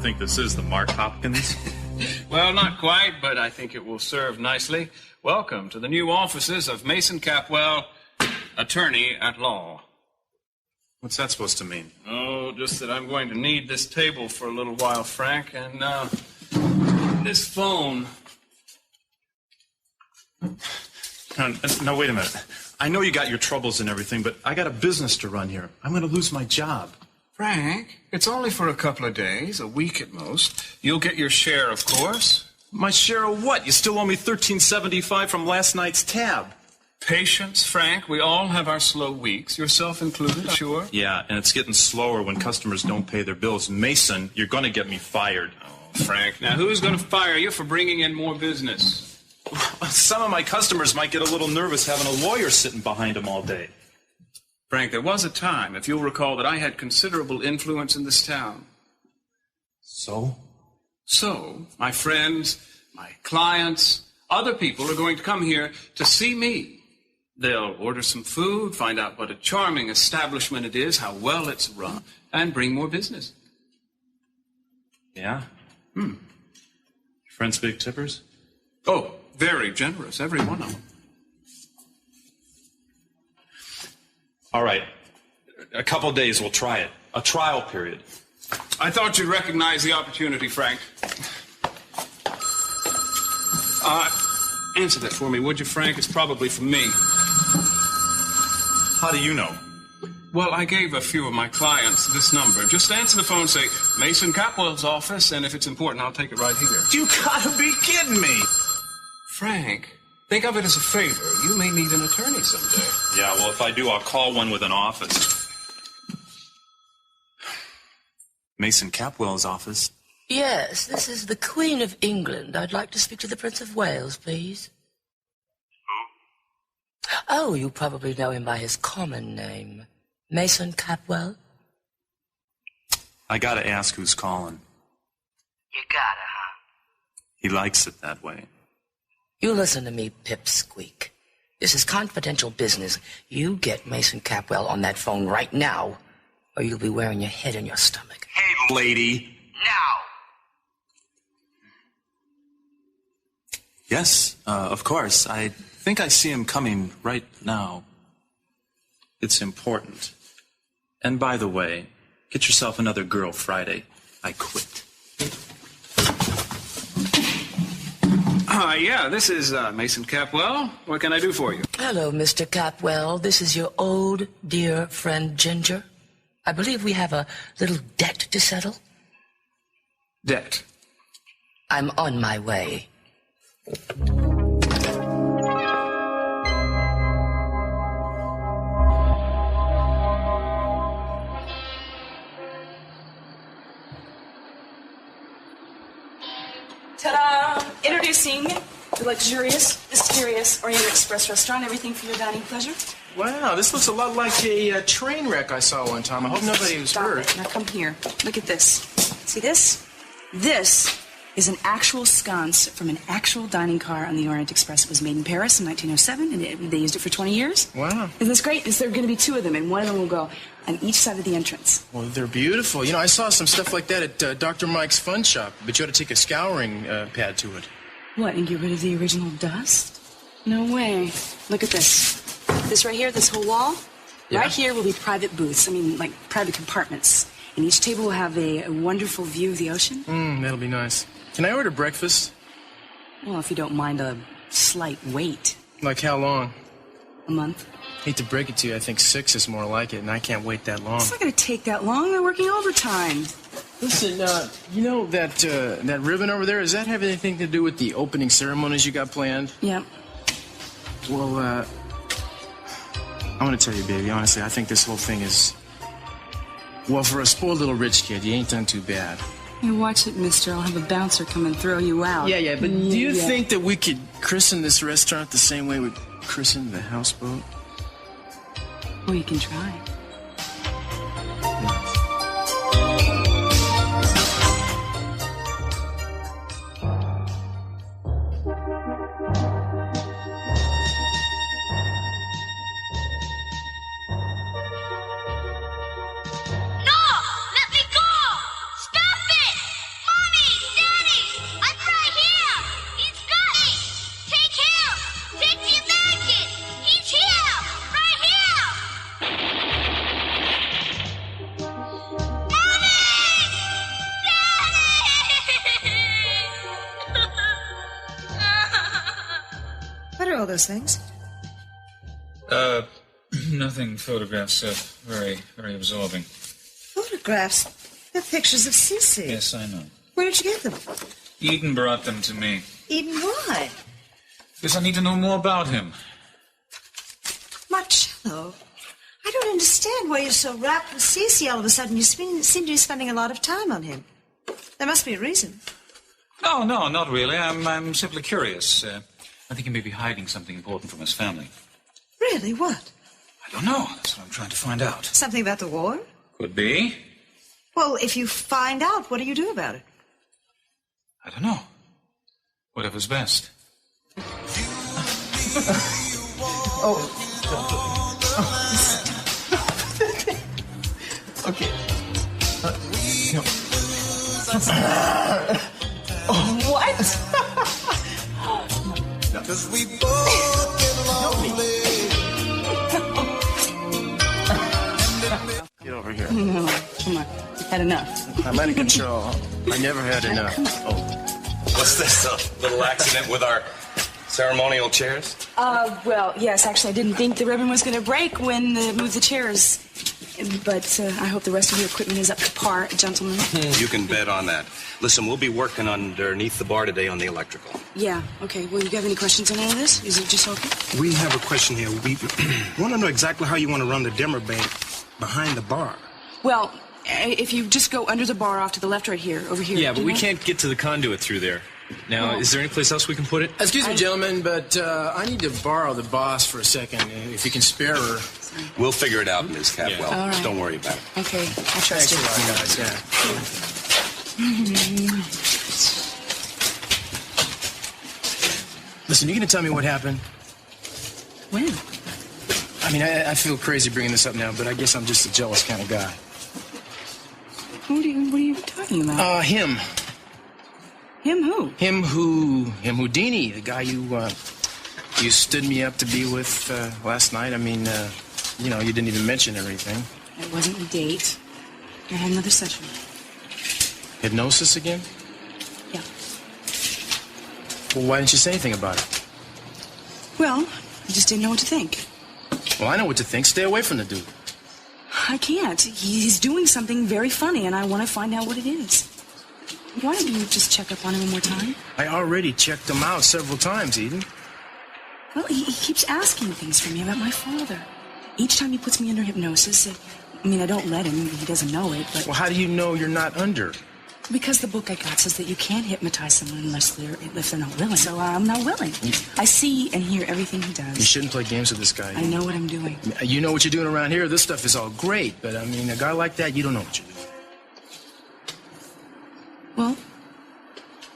think this is the Mark Hopkins? Well, not quite, but I think it will serve nicely. Welcome to the new offices of Mason Capwell, attorney at law. What's that supposed to mean? Oh, just that I'm going to need this table for a little while, Frank, and this phone. No, wait a minute. I know you got your troubles and everything, but I got a business to run here. I'm going to lose my job. Frank, it's only for a couple of days, a week at most. You'll get your share, of course. My share of what? You still owe me $13.75 from last night's tab. Patience, Frank. We all have our slow weeks, yourself included, sure. Yeah, and it's getting slower when customers don't pay their bills. Mason, you're going to get me fired. Oh, Frank, now who's going to fire you for bringing in more business? Some of my customers might get a little nervous having a lawyer sitting behind them all day. Frank, there was a time, if you'll recall, that I had considerable influence in this town. So? So, my friends, my clients, other people are going to come here to see me. They'll order some food, find out what a charming establishment it is, how well it's run, and bring more business. Yeah? Your friends big tippers? Oh, very generous, every one of them. All right. A couple days, we'll try it. A trial period. I thought you'd recognize the opportunity, Frank. Answer that for me, would you, Frank? It's probably from me. How do you know? Well, I gave a few of my clients this number. Just answer the phone, say, Mason Capwell's office, and if it's important, I'll take it right here. You gotta be kidding me! Frank, think of it as a favor. You may need an attorney someday. Yeah, well, if I do, I'll call one with an office. Mason Capwell's office. Yes, this is the Queen of England. I'd like to speak to the Prince of Wales, please. Who? Oh, you probably know him by his common name. Mason Capwell? I gotta ask who's calling. You gotta, huh? He likes it that way. You listen to me, Pipsqueak. This is confidential business. You get Mason Capwell on that phone right now, or you'll be wearing your head in your stomach. Hey, lady. Now! Yes, of course. I think I see him coming right now. It's important. And by the way, get yourself another girl Friday. I quit. Yeah, this is Mason Capwell. What can I do for you? Hello, Mr. Capwell. This is your old, dear friend Ginger. I believe we have a little debt to settle. Debt? I'm on my way. Ta-da! Introducing the luxurious, mysterious Orient Express restaurant. Everything for your dining pleasure. Wow, this looks a lot like a train wreck I saw one time. I hope nobody was Stop hurt. it. Now come here. Look at this. See this? This is an actual sconce from an actual dining car on the Orient Express. It was made in Paris in 1907, and they used it for 20 years. Wow. Isn't this great? There are going to be two of them, and one of them will go on each side of the entrance. Well, they're beautiful. You know, I saw some stuff like that at Dr. Mike's Fun Shop, but you ought to take a scouring pad to it. What, and get rid of the original dust? No way. Look at this. This right here, this whole wall, Yeah. right here will be private booths. I mean, like private compartments. And each table will have a wonderful view of the ocean. That'll be nice. Can I order breakfast? Well, if you don't mind a slight wait. Like how long? A month. Hate to break it to you, I think 6 is more like it, and I can't wait that long. It's not going to take that long. They're working overtime. Listen, you know that ribbon over there, does that have anything to do with the opening ceremonies you got planned? Yep. Well, I want to tell you, baby, honestly, I think this whole thing is... Well, for a spoiled little rich kid, you ain't done too bad. You watch it, mister. I'll have a bouncer come and throw you out. Yeah, but do you think that we could christen this restaurant the same way we christened the houseboat? Well, you can try. all those things? Nothing. Photographs. Very, very absorbing. Photographs? They're pictures of Cece. Yes, I know. Where did you get them? Eden brought them to me. Eden, why? Because I need to know more about him. Marcello, I don't understand why you're so wrapped with Cece all of a sudden. You seem to be spending a lot of time on him. There must be a reason. No, not really. I'm simply curious. I think he may be hiding something important from his family. Really? What? I don't know. That's what I'm trying to find out. Something about the war? Could be. Well, if you find out, what do you do about it? I don't know. Whatever's best. Okay. What? Get over here. No, come on. You've had enough. I'm out of control. I never had enough. Oh. What's this, a little accident with our ceremonial chairs? Well, yes, actually, I didn't think the ribbon was going to break when moved the chairs. But I hope the rest of your equipment is up to par, gentlemen. You can bet on that. Listen, we'll be working underneath the bar today on the electrical. Yeah, okay. Well, you have any questions on any of this? Is it just okay? We have a question here. We want to know exactly how you want to run the dimmer bank behind the bar. Well, if you just go under the bar off to the left right here, over here. Yeah, but we can't get to the conduit through there. Now, is there any place else we can put it? Excuse me, gentlemen, but I need to borrow the boss for a second. If you can spare her. We'll figure it out, Ms. Catwell. Yeah. All right. Don't worry about it. Okay, I trust Thanks you. a lot, guys. Yeah. Listen, you gonna tell me what happened? When? I mean, I feel crazy bringing this up now, but I guess I'm just a jealous kind of guy. What are you talking about? Him. Him who? Him Houdini, the guy you stood me up to be with last night. I mean, you didn't even mention everything. It wasn't a date. I had another session. Hypnosis again? Yeah. Well, why didn't you say anything about it? Well, I just didn't know what to think. Well, I know what to think. Stay away from the dude. I can't. He's doing something very funny, and I want to find out what it is. Why don't you just check up on him one more time? I already checked him out several times, Eden. Well, he keeps asking things from me about my father. Each time he puts me under hypnosis, I don't let him. He doesn't know it, but... Well, how do you know you're not under? Because the book I got says that you can't hypnotize someone unless they're not willing. So I'm not willing. I see and hear everything he does. You shouldn't play games with this guy. I know what I'm doing. You know what you're doing around here? This stuff is all great, but, a guy like that, you don't know what you're doing. Well,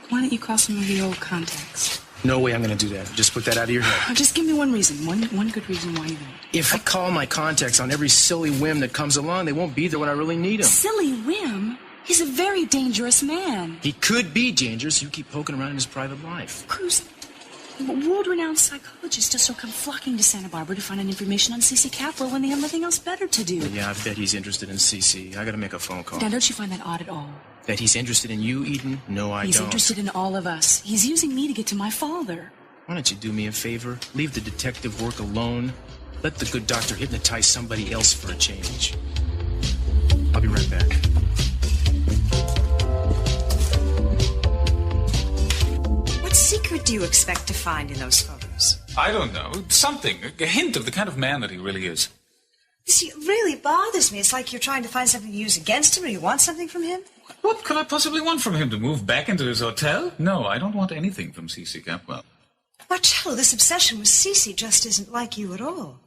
why don't you call some of your old contacts? No way I'm going to do that. Just put that out of your head. Just give me one reason. One good reason why you won't. If I call my contacts on every silly whim that comes along, they won't be there when I really need them. Silly whim? He's a very dangerous man. He could be dangerous. You keep poking around in his private life. Cruz, world-renowned psychologists just come flocking to Santa Barbara to find out information on C.C. Capwell when they have nothing else better to do. Yeah, I bet he's interested in C.C. I got to make a phone call. Now, don't you find that odd at all? That he's interested in you, Eden? No, I don't. He's interested in all of us. He's using me to get to my father. Why don't you do me a favor? Leave the detective work alone. Let the good doctor hypnotize somebody else for a change. I'll be right back. What secret do you expect to find in those photos? I don't know. Something. A hint of the kind of man that he really is. This really bothers me. It's like you're trying to find something to use against him, or you want something from him? What could I possibly want from him? To move back into his hotel? No, I don't want anything from C.C. Capwell. Marcello, this obsession with Cece just isn't like you at all.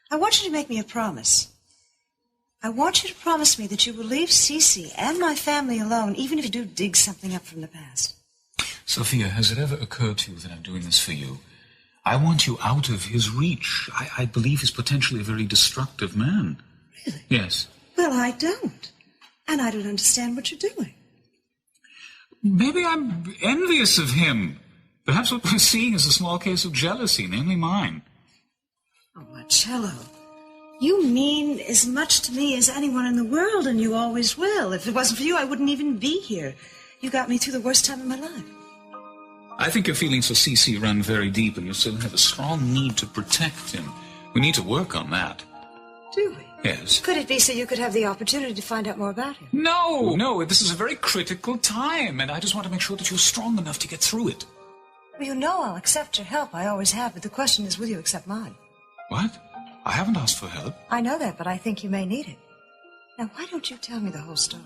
I want you to make me a promise. I want you to promise me that you will leave Cece and my family alone, even if you do dig something up from the past. Sophia, has it ever occurred to you that I'm doing this for you? I want you out of his reach. I believe he's potentially a very destructive man. Really? Yes. Well, I don't. And I don't understand what you're doing. Maybe I'm envious of him. Perhaps what we're seeing is a small case of jealousy, namely mine. Oh, Marcello, you mean as much to me as anyone in the world, and you always will. If it wasn't for you, I wouldn't even be here. You got me through the worst time of my life. I think your feelings for CC run very deep, and you still have a strong need to protect him. We need to work on that. Do we? Yes. Could it be so you could have the opportunity to find out more about him? No, this is a very critical time, and I just want to make sure that you're strong enough to get through it. Well, you know I'll accept your help. I always have, but the question is, will you accept mine? What? I haven't asked for help. I know that, but I think you may need it. Now, why don't you tell me the whole story?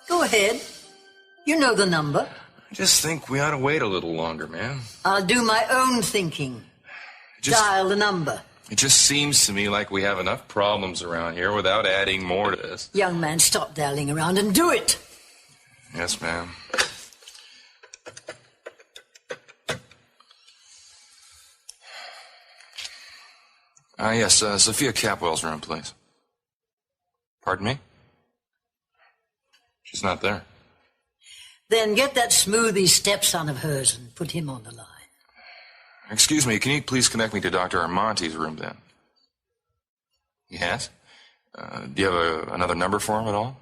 Go ahead. You know the number. I just think we ought to wait a little longer, man. I'll do my own thinking. Dial the number. It just seems to me like we have enough problems around here without adding more to this. Young man, stop dallying around and do it. Yes, ma'am. Yes, Sophia Capwell's room, please. Pardon me? She's not there. Then get that smoothie stepson of hers and put him on the line. Excuse me, can you please connect me to Dr. Armante's room, then? Yes? Do you have another number for him at all?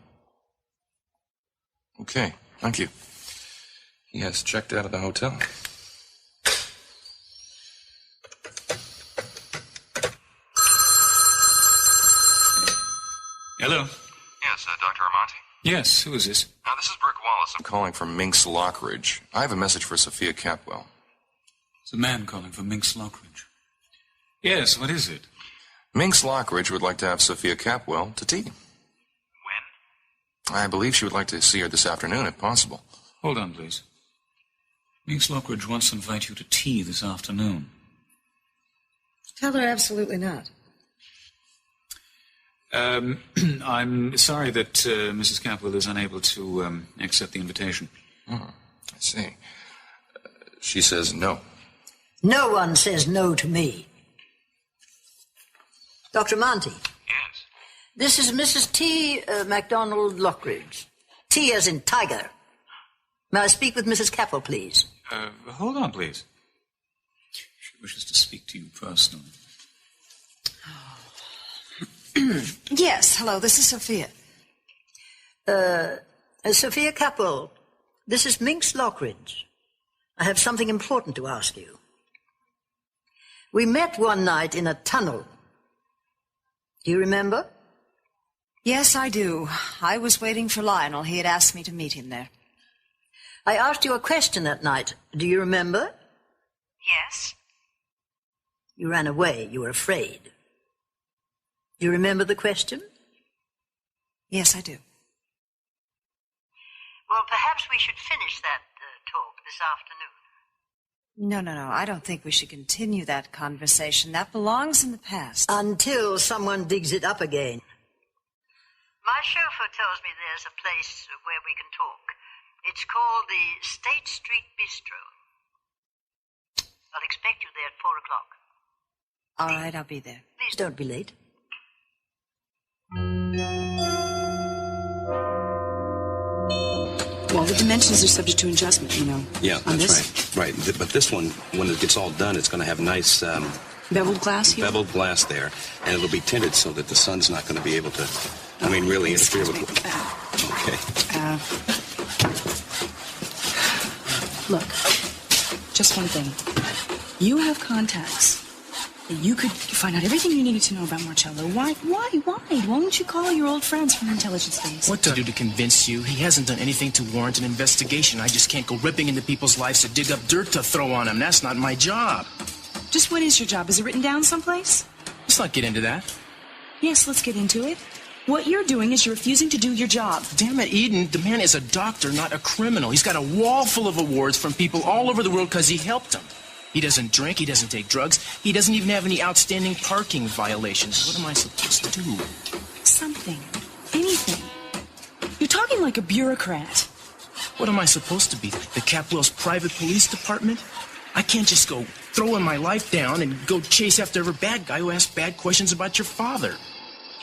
Okay, thank you. He has checked out of the hotel. Hello? Yes, Dr. Armante? Yes, who is this? This is Brick Wallace. I'm calling from Minx Lockridge. I have a message for Sophia Capwell. It's a man calling from Minx Lockridge. Yes, what is it? Minx Lockridge would like to have Sophia Capwell to tea. When? I believe she would like to see her this afternoon, if possible. Hold on, please. Minx Lockridge wants to invite you to tea this afternoon. Tell her absolutely not. I'm sorry that Mrs. Capwell is unable to accept the invitation. Oh, I see. She says no. No one says no to me. Dr. Monty. Yes? This is Mrs. T. MacDonald Lockridge. T as in tiger. May I speak with Mrs. Capwell, please? Hold on, please. She wishes to speak to you personally. Yes, hello, this is Sophia. Sophia Capwell, this is Minx Lockridge. I have something important to ask you. We met one night in a tunnel. Do you remember? Yes, I do. I was waiting for Lionel. He had asked me to meet him there. I asked you a question that night. Do you remember? Yes. You ran away. You were afraid. Do you remember the question? Yes, I do. Well, perhaps we should finish that talk this afternoon. No. I don't think we should continue that conversation. That belongs in the past. Until someone digs it up again. My chauffeur tells me there's a place where we can talk. It's called the State Street Bistro. I'll expect you there at 4 o'clock. All right, I'll be there. Please don't be late. Well, the dimensions are subject to adjustment, you know. Yeah, that's right. Right. But this one, when it gets all done, it's going to have nice... beveled glass here? Beveled glass there. And it'll be tinted so that the sun's not going to be able to, really interfere with... Okay. Look, just one thing. You have contacts. You could find out everything you needed to know about Marcello. Why? Why don't you call your old friends from Intelligence Base? What to do to convince you? He hasn't done anything to warrant an investigation. I just can't go ripping into people's lives to dig up dirt to throw on them. That's not my job. Just what is your job? Is it written down someplace? Let's not get into that. Yes, let's get into it. What you're doing is you're refusing to do your job. Damn it, Eden. The man is a doctor, not a criminal. He's got a wall full of awards from people all over the world because he helped them. He doesn't drink, he doesn't take drugs, he doesn't even have any outstanding parking violations. What am I supposed to do? Something. Anything. You're talking like a bureaucrat. What am I supposed to be? The Capwell's private police department? I can't just go throwing my life down and go chase after every bad guy who asks bad questions about your father.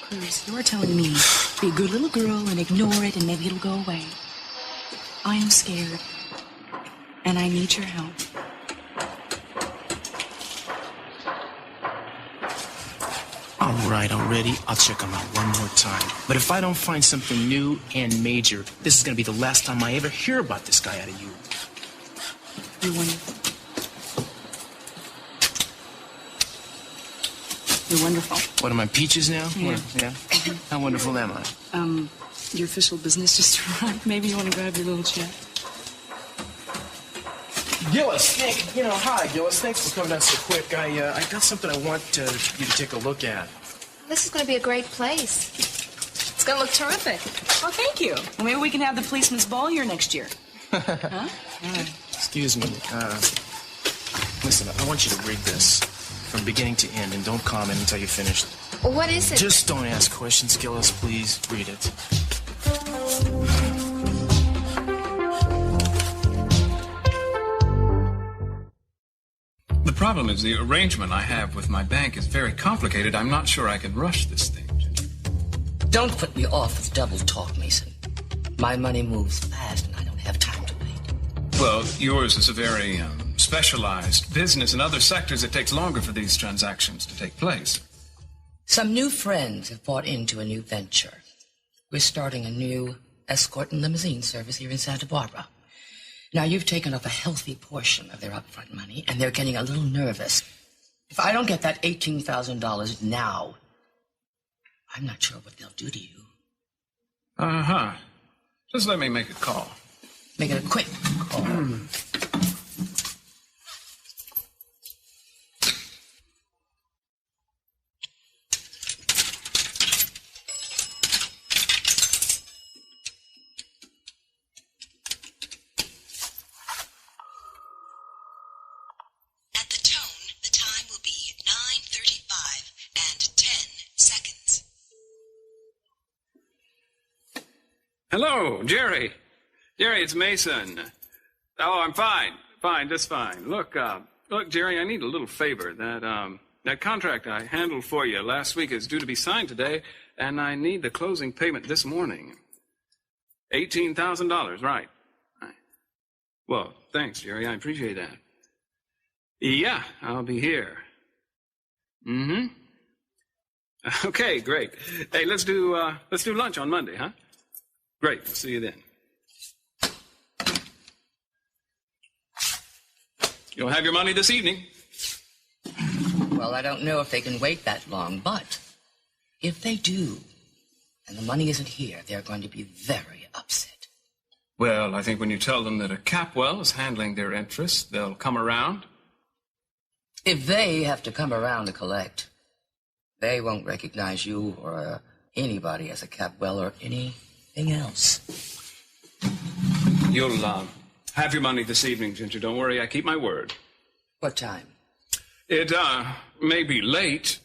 Cruz, you're telling me to be a good little girl and ignore it and maybe it'll go away. I am scared. And I need your help. All right, already. I'll check them out one more time. But if I don't find something new and major, this is going to be the last time I ever hear about this guy out of you. You're wonderful. You're wonderful. What am I, peaches now? Yeah. Yeah. How wonderful am I? Your official business just arrived. Maybe you want to grab your little check. Gillis, hi, Gillis. Thanks for coming down so quick. I got something I want you to take a look at. This is going to be a great place. It's going to look terrific. Oh, thank you. Well, maybe we can have the policeman's ball here next year. Huh? Excuse me. Listen, I want you to read this from beginning to end, and don't comment until you're finished. Well, what is it? Just don't ask questions, Gillis, please. Read it. The problem is the arrangement I have with my bank is very complicated. I'm not sure I can rush this thing. Don't put me off with double talk, Mason. My money moves fast, and I don't have time to wait. Well, yours is a very specialized business. In other sectors, it takes longer for these transactions to take place. Some new friends have bought into a new venture. We're starting a new escort and limousine service here in Santa Barbara. Now, you've taken up a healthy portion of their upfront money, and they're getting a little nervous. If I don't get that $18,000 now, I'm not sure what they'll do to you. Uh-huh. Just let me make a call. Make it a quick call. Hello, Jerry. Jerry, it's Mason. Oh, I'm fine. Fine, just fine. Look, Jerry, I need a little favor. That contract I handled for you last week is due to be signed today, and I need the closing payment this morning. $18,000, right. Well, thanks, Jerry. I appreciate that. Yeah, I'll be here. Mm-hmm. Okay, great. Hey, let's do lunch on Monday, huh? Great. We'll see you then. You'll have your money this evening. Well, I don't know if they can wait that long, but if they do, and the money isn't here, they're going to be very upset. Well, I think when you tell them that a Capwell is handling their interests, they'll come around. If they have to come around to collect, they won't recognize you or anybody as a Capwell or anything else. You'll have your money this evening, Ginger. Don't worry, I keep my word. What time? It may be late.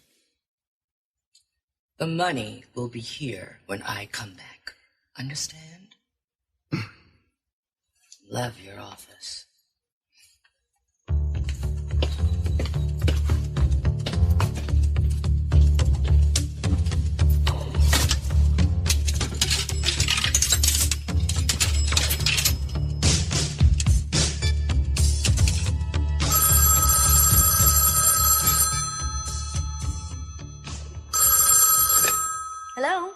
The money will be here when I come back. Understand? Love your office. Hello?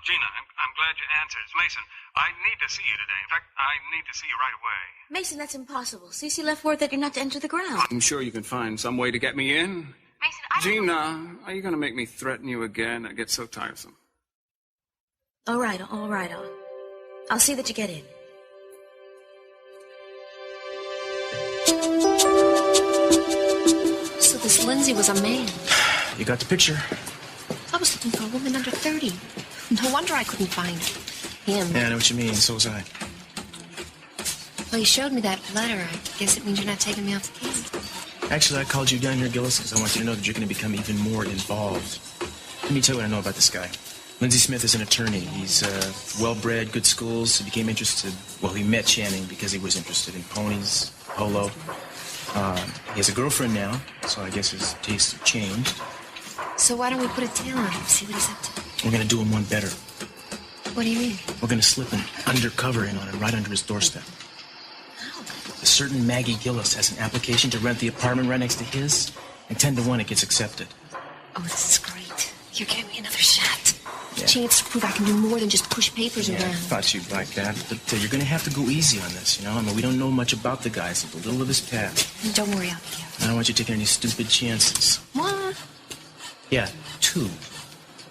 Gina, I'm glad you answered. It's Mason. I need to see you today. In fact, I need to see you right away. Mason, that's impossible. Cece left word that you're not to enter the ground. I'm sure you can find some way to get me in. Mason, I don't... Gina, are you going to make me threaten you again? That gets so tiresome. All right. I'll see that you get in. So this Lindsay was a man. You got the picture? I was looking for a woman under 30. No wonder I couldn't find him. Yeah, I know what you mean. So was I. Well, you showed me that letter. I guess it means you're not taking me off the case. Actually, I called you down here, Gillis, because I want you to know that you're going to become even more involved. Let me tell you what I know about this guy. Lindsay Smith is an attorney. He's well-bred, good schools. He became interested... Well, he met Channing because he was interested in ponies, polo. He has a girlfriend now, so I guess his tastes have changed. So why don't we put a tail on him, see what he's up to? We're going to do him one better. What do you mean? We're going to slip an undercover in on him right under his doorstep. How? A certain Maggie Gillis has an application to rent the apartment right next to his, and 10 to 1 it gets accepted. Oh, this is great. You're giving me another shot. Yeah. Chance to prove I can do more than just push papers Yeah, I around. thought you'd like that. But you're going to have to go easy on this, you know? I mean, we don't know much about the guy. It's a little of his past. Don't worry, I'll be here. I don't want you taking any stupid chances. What? Yeah, 2.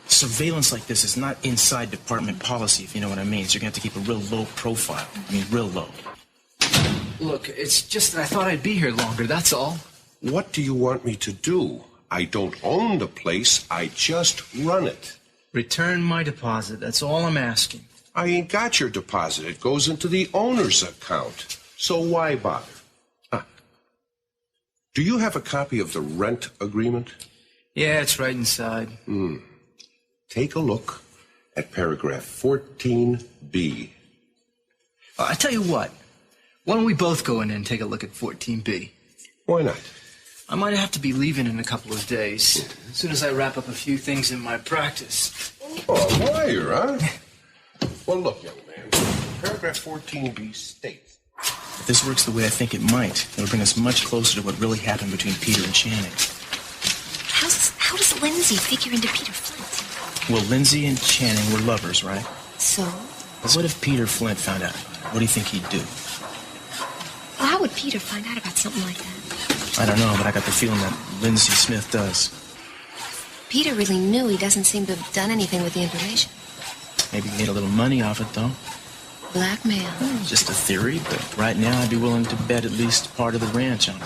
Surveillance like this is not inside department policy, if you know what I mean. So you're going to have to keep a real low profile. I mean, real low. Look, it's just that I thought I'd be here longer, that's all. What do you want me to do? I don't own the place, I just run it. Return my deposit, that's all I'm asking. I ain't got your deposit. It goes into the owner's account. So why bother? Huh. Do you have a copy of the rent agreement? Yeah, it's right inside. Take a look at paragraph 14B. I tell you what, why don't we both go in and take a look at 14B? Why not? I might have to be leaving in a couple of days, as soon as I wrap up a few things in my practice. Oh, a lawyer, huh? Well, look, young man, paragraph 14B states. If this works the way I think it might, it'll bring us much closer to what really happened between Peter and Channing. How does Lindsay figure into Peter Flint? Well, Lindsay and Channing were lovers, right? So? What if Peter Flint found out? What do you think he'd do? Well, how would Peter find out about something like that? I don't know, but I got the feeling that Lindsay Smith does. Peter really knew. He doesn't seem to have done anything with the information. Maybe he made a little money off it, though. Blackmail. Just a theory, but right now I'd be willing to bet at least part of the ranch on it.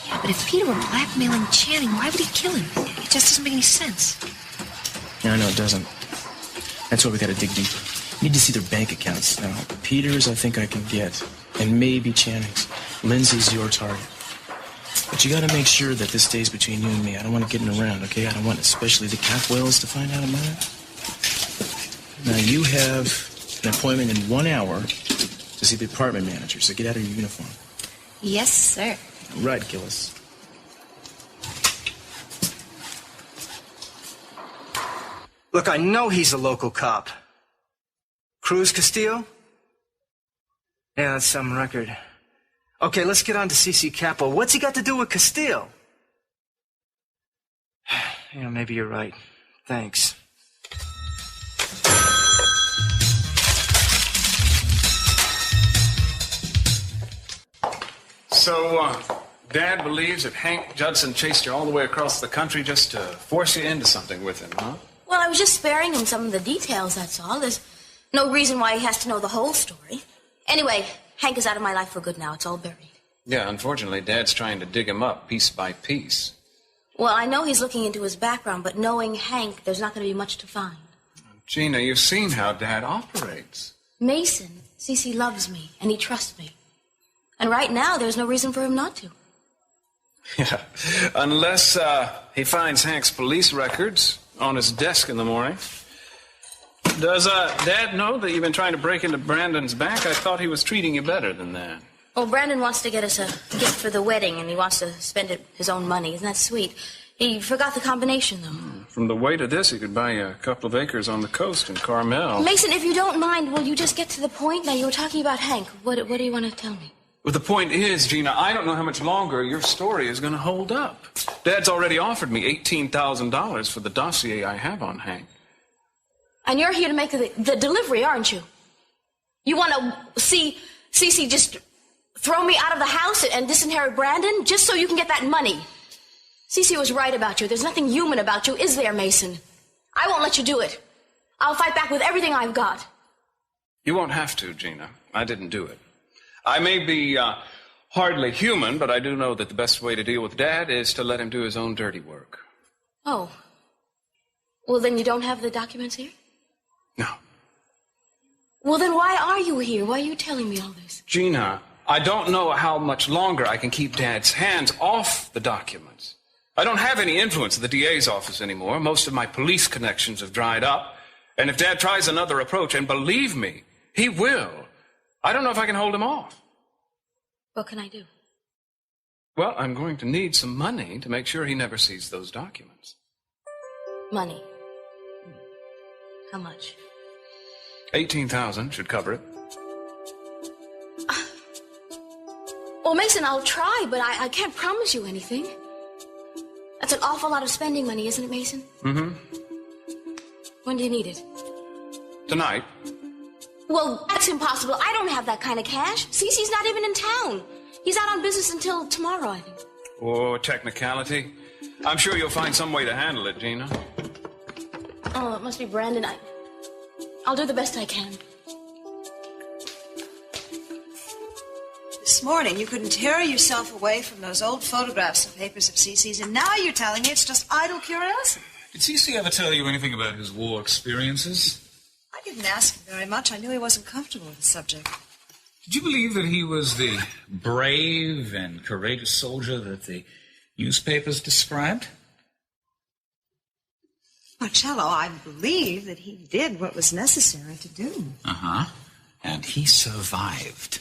Yeah, but if Peter were blackmailing Channing, why would he kill him? It just doesn't make any sense. Yeah, I know it doesn't. That's why we gotta dig deeper. Need to see their bank accounts. Now, Peter's I think I can get, and maybe Channing's. Lindsay's your target. But you gotta make sure that this stays between you and me. I don't want it getting around, okay? I don't want especially the Capwells to find out about it. Now, you have an appointment in 1 hour to see the department manager, so get out of your uniform. Yes, sir. Right, Gillis. Look, I know he's a local cop. Cruz Castillo? Yeah, that's some record. Okay, let's get on to C.C. Capo. What's he got to do with Castillo? Yeah, maybe you're right. Thanks. So, Dad believes that Hank Judson chased you all the way across the country just to force you into something with him, huh? Well, I was just sparing him some of the details, that's all. There's no reason why he has to know the whole story. Anyway, Hank is out of my life for good now. It's all buried. Yeah, unfortunately, Dad's trying to dig him up piece by piece. Well, I know he's looking into his background, but knowing Hank, there's not going to be much to find. Gina, you've seen how Dad operates. Mason, Cece loves me, and he trusts me. And right now, there's no reason for him not to. Yeah, unless he finds Hank's police records on his desk in the morning. Does Dad know that you've been trying to break into Brandon's bank? I thought he was treating you better than that. Well, Brandon wants to get us a gift for the wedding, and he wants to spend it his own money. Isn't that sweet? He forgot the combination, though. From the weight of this, he could buy you a couple of acres on the coast in Carmel. Mason, if you don't mind, will you just get to the point? Now, you were talking about Hank. What do you want to tell me? Well, the point is, Gina, I don't know how much longer your story is going to hold up. Dad's already offered me $18,000 for the dossier I have on Hank. And you're here to make the delivery, aren't you? You want to see Cece just throw me out of the house and disinherit Brandon just so you can get that money? Cece was right about you. There's nothing human about you, is there, Mason? I won't let you do it. I'll fight back with everything I've got. You won't have to, Gina. I didn't do it. I may be hardly human, but I do know that the best way to deal with Dad is to let him do his own dirty work. Oh. Well, then you don't have the documents here? No. Well, then why are you here? Why are you telling me all this? Gina, I don't know how much longer I can keep Dad's hands off the documents. I don't have any influence at the DA's office anymore. Most of my police connections have dried up. And if Dad tries another approach, and believe me, he will, I don't know if I can hold him off. What can I do? Well, I'm going to need some money to make sure he never sees those documents. Money. How much? $18,000 should cover it. Well, Mason, I'll try, but I can't promise you anything. That's an awful lot of spending money, isn't it, Mason? Mm-hmm. When do you need it? Tonight. Well, that's impossible. I don't have that kind of cash. Cece's not even in town. He's out on business until tomorrow, I think. Oh, technicality. I'm sure you'll find some way to handle it, Gina. Oh, it must be Brandon. I'll do the best I can. This morning, you couldn't tear yourself away from those old photographs and papers of Cece's, and now you're telling me it's just idle curiosity. Did Cece ever tell you anything about his war experiences? I didn't ask him very much. I knew he wasn't comfortable with the subject. Did you believe that he was the brave and courageous soldier that the newspapers described? Marcello, I believe that he did what was necessary to do. Uh-huh. And he survived.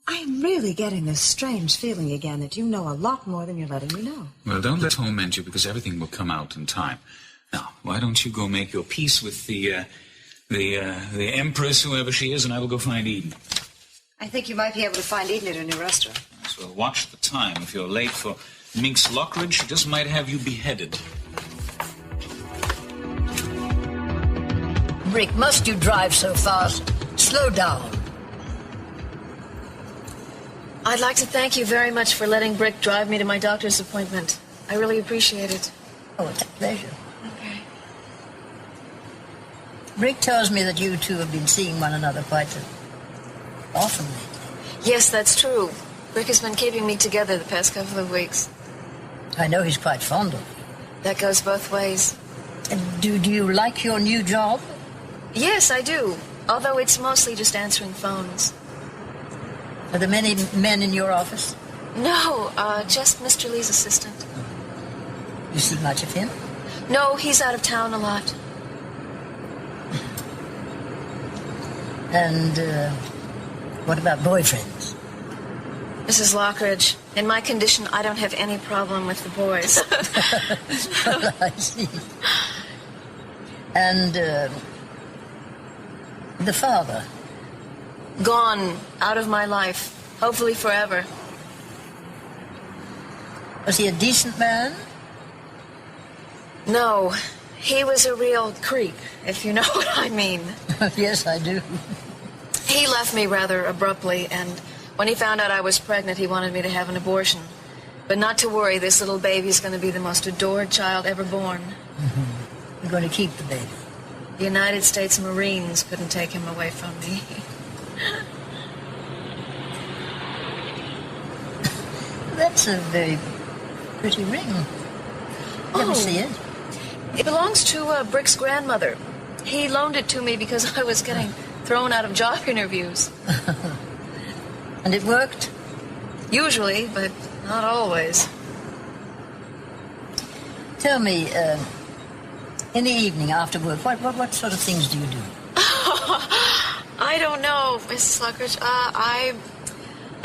I'm really getting this strange feeling again that you know a lot more than you're letting me know. Well, don't let torment you, because everything will come out in time. Now, why don't you go make your peace with the Empress, whoever she is, and I will go find Eden. I think you might be able to find Eden at her new restaurant. So watch the time. If you're late for Minx Lockridge, she just might have you beheaded. Brick, must you drive so fast? Slow down. I'd like to thank you very much for letting Brick drive me to my doctor's appointment. I really appreciate it. Oh, it's a pleasure. Okay. Brick tells me that you two have been seeing one another quite often lately. Yes, that's true. Brick has been keeping me together the past couple of weeks. I know he's quite fond of you. That goes both ways. And do you like your new job? Yes, I do. Although it's mostly just answering phones. Are there many men in your office? No, just Mr. Lee's assistant. You see much of him? No, he's out of town a lot. And, what about boyfriends? Mrs. Lockridge, in my condition, I don't have any problem with the boys. Well, I see. And, the father? Gone, out of my life, hopefully forever. Was he a decent man? No, he was a real creep, if you know what I mean. Yes, I do. He left me rather abruptly, and when he found out I was pregnant, he wanted me to have an abortion. But not to worry, this little baby's going to be the most adored child ever born. Mm-hmm. You're going to keep the baby. The United States Marines couldn't take him away from me. That's a very pretty ring. Let me see it. It belongs to Brick's grandmother. He loaned it to me because I was getting thrown out of job interviews. And it worked? Usually, but not always. Tell me, in the evening after work, what sort of things do you do? I don't know, Mrs. Lockridge.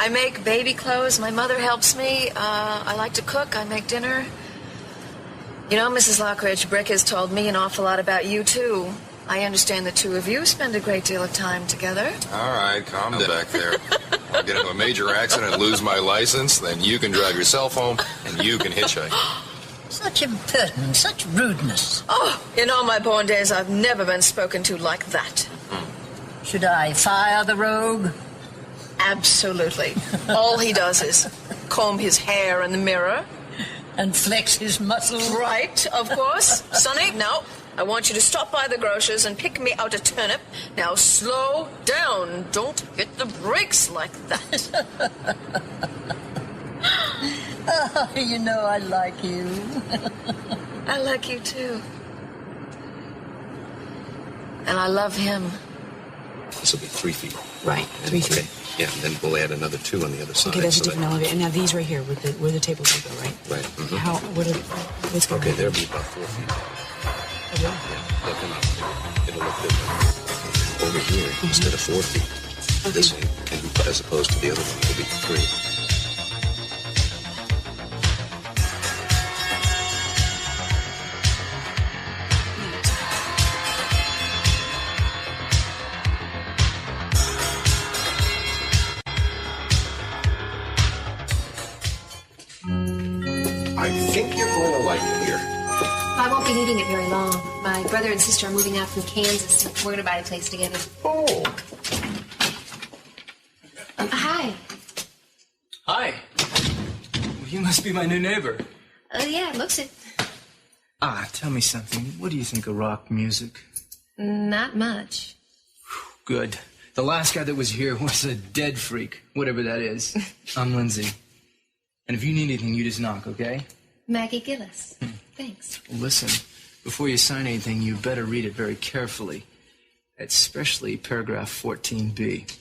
I make baby clothes. My mother helps me. I like to cook. I make dinner. You know, Mrs. Lockridge, Brick has told me an awful lot about you, too. I understand the two of you spend a great deal of time together. All right, calm down back there. I'll get into a major accident and lose my license, then you can drive yourself home, and you can hitchhike. Such impertinence, such rudeness. Oh, in all my born days, I've never been spoken to like that. Should I fire the rogue? Absolutely. All he does is comb his hair in the mirror. And flex his muscles. Right, of course. Sonny, now, I want you to stop by the grocer's and pick me out a turnip. Now, slow down. Don't hit the brakes like that. Oh, you know I like you. I like you, too. And I love him. This will be 3 feet. Right, 3 feet. Okay. Yeah, and then we'll add another 2 on the other side. Okay, that's a so different elevator. And now these right here, where the tables will go, right? Right. Mm-hmm. What's going Okay, on? there'll be about 4 feet. Oh, yeah. They'll come out. It'll look different. Over here, instead of 4 feet, this way, and as opposed to the other one, it'll be 3. I think you're going to like it here. I won't be needing it very long. My brother and sister are moving out from Kansas, and we're going to buy a place together. Oh. Hi. Hi. You must be my new neighbor. Oh, yeah, it looks it. Tell me something. What do you think of rock music? Not much. Good. The last guy that was here was a dead freak, whatever that is. I'm Lindsay. And if you need anything, you just knock, okay? Maggie Gillis. Thanks. Listen, before you sign anything, you better read it very carefully. Especially paragraph 14B.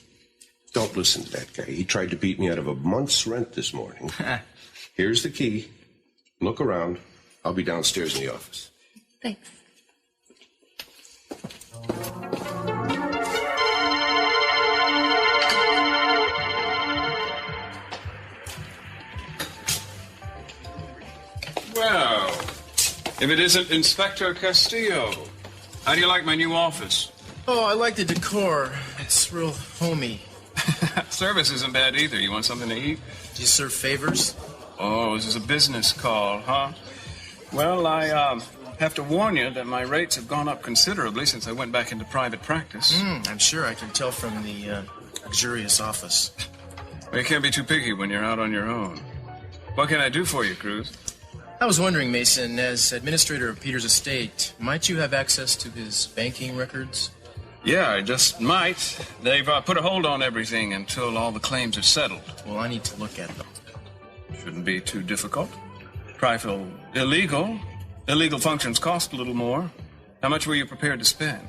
Don't listen to that guy. He tried to beat me out of a month's rent this morning. Here's the key. Look around. I'll be downstairs in the office. Thanks. Well, if it isn't Inspector Castillo. How do you like my new office? Oh, I like the decor. It's real homey. Service isn't bad either. You want something to eat? Do you serve favors? Oh, this is a business call, huh? Well, I have to warn you that my rates have gone up considerably since I went back into private practice. I'm sure I can tell from the luxurious office. Well, you can't be too picky when you're out on your own. What can I do for you, Cruz? I was wondering, Mason, as administrator of Peter's estate, might you have access to his banking records? Yeah, I just might. They've put a hold on everything until all the claims are settled. Well, I need to look at them. Shouldn't be too difficult. Trifle illegal. Illegal functions cost a little more. How much were you prepared to spend?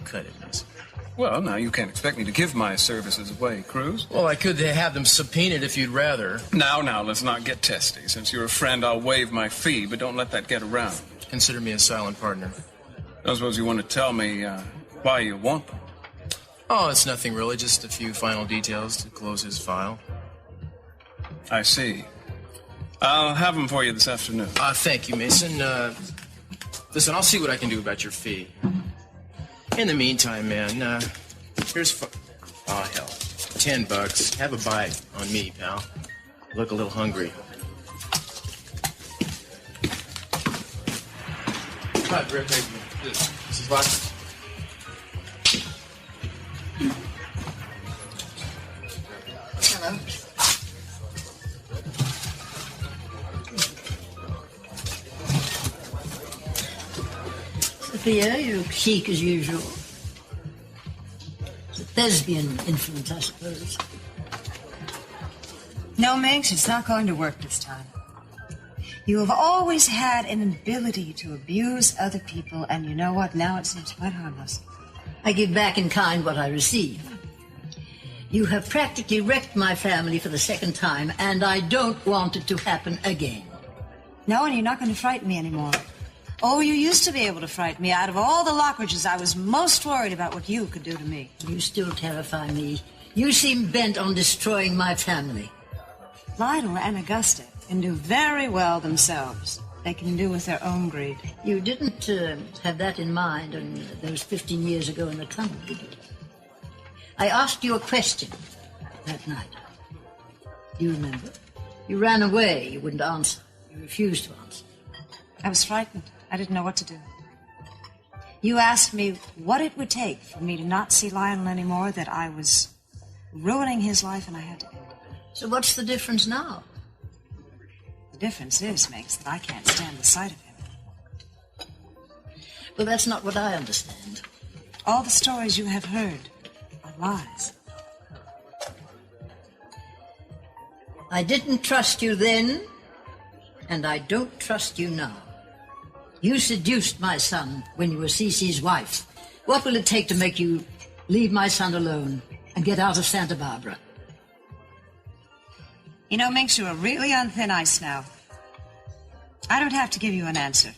Cut it, Mason. Well, now, you can't expect me to give my services away, Cruz. Well, I could have them subpoenaed if you'd rather. Now, let's not get testy. Since you're a friend, I'll waive my fee, but don't let that get around. Consider me a silent partner. I suppose you want to tell me why you want them. Oh, it's nothing really, just a few final details to close his file. I see. I'll have them for you this afternoon. Thank you, Mason. Listen, I'll see what I can do about your fee. In the meantime, man, here's oh, hell, $10. Have a bite on me, pal. You look a little hungry. Hi, Rick. This is Lock. Hello. Sophia, you look chic as usual. It's a thespian influence, I suppose. No, Minx, it's not going to work this time. You have always had an ability to abuse other people, and you know what? Now it seems quite harmless. I give back in kind what I receive. You have practically wrecked my family for the second time, and I don't want it to happen again. No, and you're not going to frighten me anymore. Oh, you used to be able to frighten me. Out of all the Lockridges, I was most worried about what you could do to me. You still terrify me. You seem bent on destroying my family. Lionel and Augusta can do very well themselves. They can do with their own greed. You didn't have that in mind those 15 years ago in the tunnel, did you? I asked you a question that night. Do you remember? You ran away. You wouldn't answer. You refused to answer. I was frightened. I didn't know what to do. You asked me what it would take for me to not see Lionel anymore, that I was ruining his life and I had to end it. So what's the difference now? The difference is, Megs, that I can't stand the sight of him. Well, that's not what I understand. All the stories you have heard are lies. I didn't trust you then, and I don't trust you now. You seduced my son when you were Cece's wife. What will it take to make you leave my son alone and get out of Santa Barbara? You know, Minx, you are really on thin ice now. I don't have to give you an answer.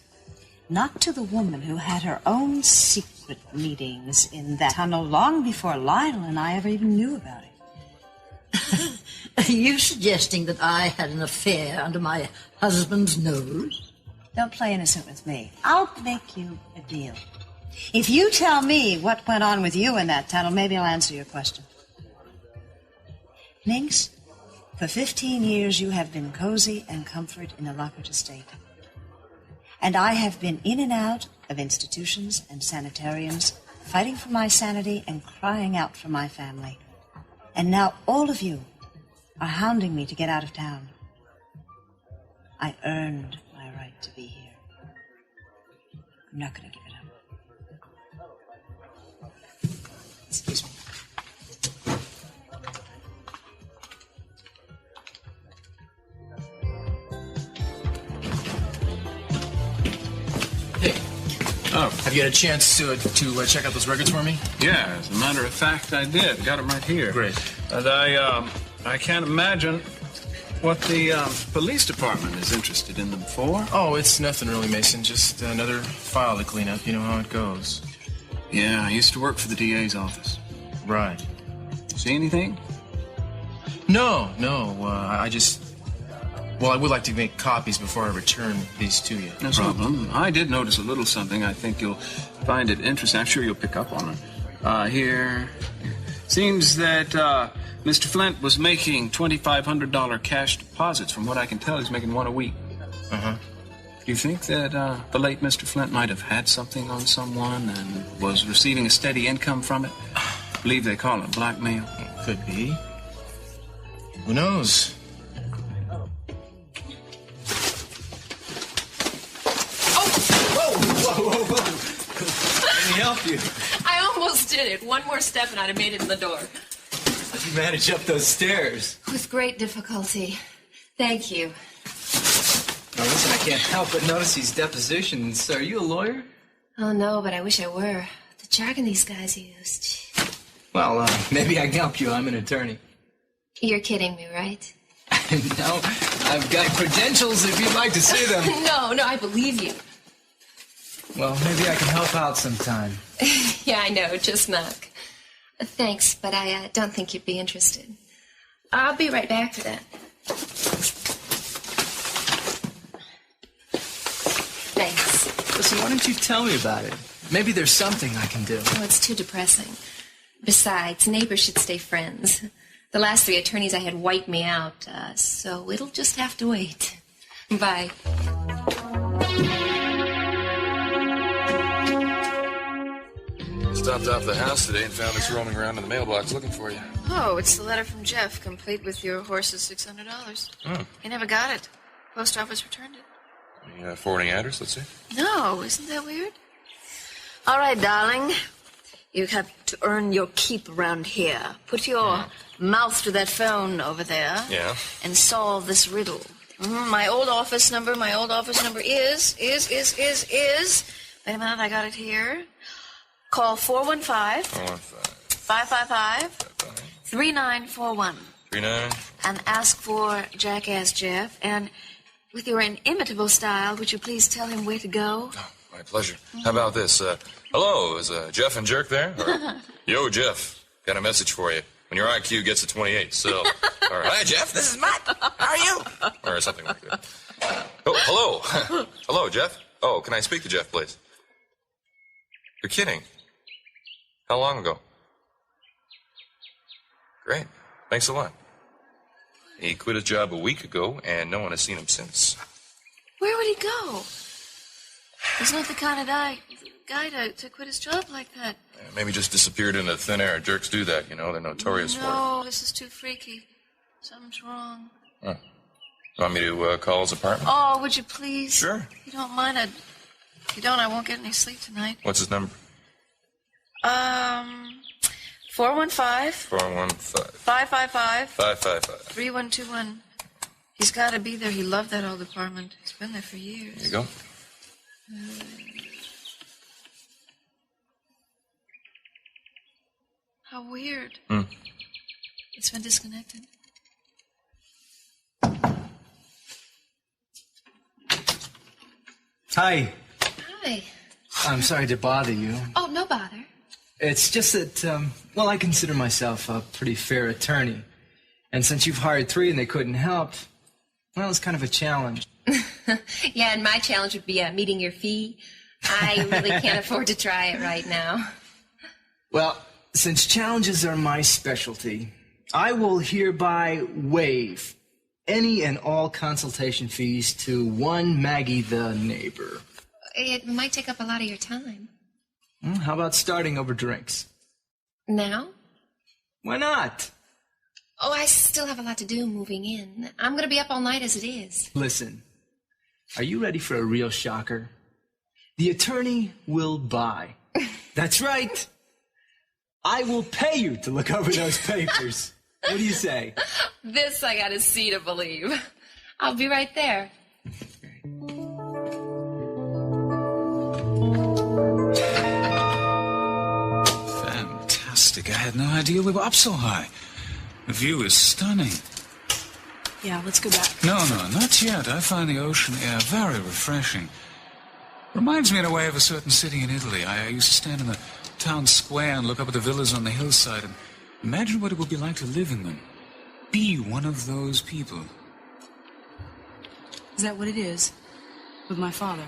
Not to the woman who had her own secret meetings in that tunnel long before Lionel and I ever even knew about it. Are you suggesting that I had an affair under my husband's nose? Don't play innocent with me. I'll make you a deal. If you tell me what went on with you in that tunnel, maybe I'll answer your question. Minx, For 15 years, you have been cozy and comfort in the Lockridge estate. And I have been in and out of institutions and sanitariums, fighting for my sanity and crying out for my family. And now all of you are hounding me to get out of town. I earned my right to be here. I'm not going to give it up. Excuse me. Hey. Oh. Have you had a chance to check out those records for me? Yeah, as a matter of fact, I did. Got them right here. Great. And I can't imagine what the police department is interested in them for. Oh, it's nothing really, Mason. Just another file to clean up. You know how it goes. Yeah, I used to work for the DA's office. Right. See anything? No. I just... Well, I would like to make copies before I return these to you. No problem. I did notice a little something. I think you'll find it interesting. I'm sure you'll pick up on it. Here. Seems that Mr. Flint was making $2,500 cash deposits. From what I can tell, he's making one a week. Uh-huh. Do you think that the late Mr. Flint might have had something on someone and was receiving a steady income from it? I believe they call it blackmail. Could be. Who knows? Whoa. Let me help you. I almost did it. One more step and I'd have made it in the door. How'd you manage up those stairs? With great difficulty. Thank you. Now listen, I can't help but notice these depositions. Are you a lawyer? Oh, no, but I wish I were. The jargon these guys used. Well, maybe I can help you. I'm an attorney. You're kidding me, right? No, I've got credentials if you'd like to see them. No, I believe you. Well, maybe I can help out sometime. Yeah, I know, just knock. Thanks, but I don't think you'd be interested. I'll be right back for that. Thanks. Listen, why don't you tell me about it? Maybe there's something I can do. Oh, it's too depressing. Besides, neighbors should stay friends. The last 3 attorneys I had wiped me out, so it'll just have to wait. Bye. Stopped off the house today and found this roaming around in the mailbox looking for you. Oh, it's the letter from Jeff, complete with your horse's $600. Oh. He never got it. Post office returned it. The forwarding address, let's see. No, isn't that weird? All right, darling. You have to earn your keep around here. Put your mouth to that phone over there. Yeah. And solve this riddle. My old office number is... Wait a minute, I got it here. Call 415-555-3941. 39. And ask for Jackass Jeff. And with your inimitable style, would you please tell him where to go? Oh, my pleasure. How about this? Hello, is Jeff and Jerk there? Or, yo, Jeff, got a message for you. When your IQ gets to 28, so... Or, hi, Jeff, this is Matt. How are you? Or something like that. Oh, hello. Hello, Jeff. Oh, can I speak to Jeff, please? You're kidding. How long ago? Great. Thanks a lot. He quit his job a week ago, and no one has seen him since. Where would he go? He's not the kind of guy to quit his job like that. Maybe just disappeared into thin air. Jerks do that, you know. They're notorious for it. No, this is too freaky. Something's wrong. Huh. Want me to call his apartment? Oh, would you please? Sure. If you don't mind, if you don't, I won't get any sleep tonight. What's his number? 415-555-3121. He's got to be there. He loved that old apartment. He's been there for years. There you go. How weird. It's been disconnected. Hi. Hi. I'm sorry to bother you. Oh, no bother. It's just that, I consider myself a pretty fair attorney. And since you've hired 3 and they couldn't help, well, it's kind of a challenge. Yeah, and my challenge would be meeting your fee. I really can't afford to try it right now. Well, since challenges are my specialty, I will hereby waive any and all consultation fees to one Maggie the neighbor. It might take up a lot of your time. How about starting over drinks? Now? Why not? Oh, I still have a lot to do moving in. I'm going to be up all night as it is. Listen, are you ready for a real shocker? The attorney will buy. That's right. I will pay you to look over those papers. What do you say? This I got to see to believe. I'll be right there. Fantastic. I had no idea we were up so high. The view is stunning. Yeah, let's go back. No, not yet. I find the ocean air very refreshing. Reminds me in a way of a certain city in Italy. I used to stand in the town square and look up at the villas on the hillside and imagine what it would be like to live in them. Be one of those people. Is that what it is? With my father?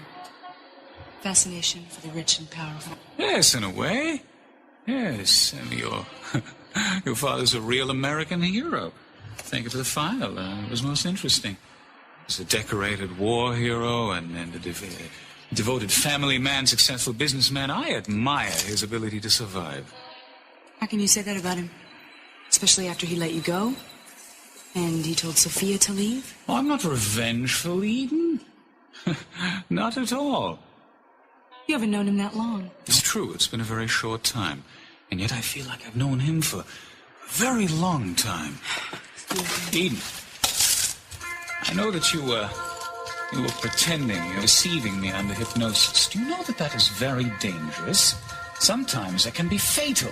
Fascination for the rich and powerful? Yes, in a way. Yes, and your father's a real American hero. Think of the file. It was most interesting. He's a decorated war hero and a devoted family man, successful businessman. I admire his ability to survive. How can you say that about him? Especially after he let you go? And he told Sophia to leave? Oh, I'm not revengeful, Eden. Not at all. You haven't known him that long. It's true, it's been a very short time. And yet I feel like I've known him for a very long time. Eden, I know that you were pretending, you're deceiving me under hypnosis. Do you know that that is very dangerous? Sometimes it can be fatal.